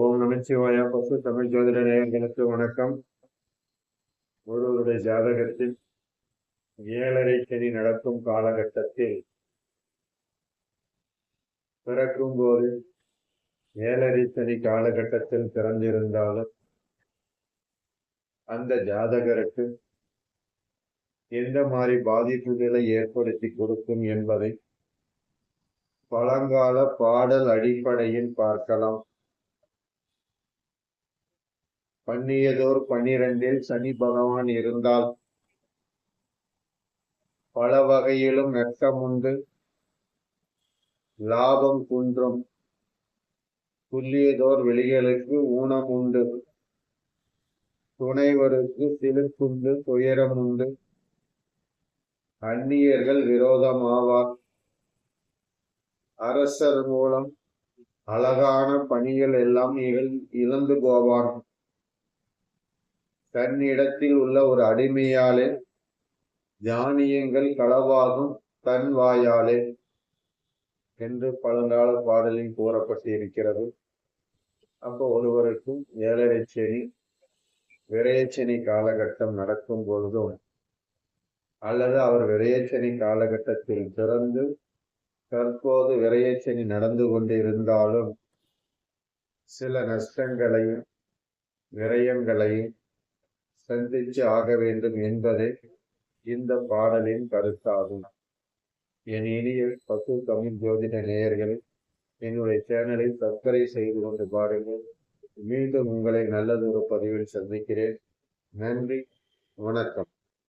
ஓம் நமச்சிவாய. பசு தமிழ் ஜோதிட நேயர்களுக்கு வணக்கம். ஒருவருடைய ஜாதகத்தில் 7.5 சனி நடக்கும் காலகட்டத்தில் பிறக்கும் போது 7.5 சனி காலகட்டத்தில் பிறந்திருந்தாலும் அந்த ஜாதகருக்கு எந்த மாதிரி பாதிப்புகளை ஏற்படுத்தி கொடுக்கும் என்பதை பழங்கால பாடல் அடிப்படையில் பார்க்கலாம். பன்னியதோர் 12 சனி பகவான் இருந்தால் பல வகையிலும் நஷ்டம் உண்டு, லாபம் குன்றும். துல்லியதோர் வெளிகளுக்கு ஊனம் உண்டு, துணைவருக்கு சிலுக்குண்டு, துயரம் உண்டு. அந்நியர்கள் விரோதமாவார். அரசர் மூலம் அழகான பணிகள் எல்லாம் இழந்து போவான். தன்னிடத்தில் உள்ள ஒரு அடிமையாலே தானியங்கள் களவாகும் தன் வாயாலே என்று பழங்கால பாடலில் கூறப்பட்டிருக்கிறது. அப்போ ஒருவருக்கும் 7.5 சனி விரயச்சனி காலகட்டம் நடக்கும் பொழுதும் அல்லது அவர் விரயச்சனி காலகட்டத்தில் பிறந்து தற்போது விரயச்சனி நடந்து கொண்டிருந்தாலும் சில நஷ்டங்களையும் விரயங்களையும் சந்தித்து ஆக வேண்டும் என்பதே இந்த பாடலின் கருத்தாகும். என் இனிய பசு தமிழ் ஜோதிட நேயர்களை என்னுடைய சேனலை சப்ஸ்கிரைப் செய்து கொண்டு பாருங்கள். மீண்டும் உங்களை நல்லதொரு பதிவில் சந்திக்கிறேன். நன்றி, வணக்கம்.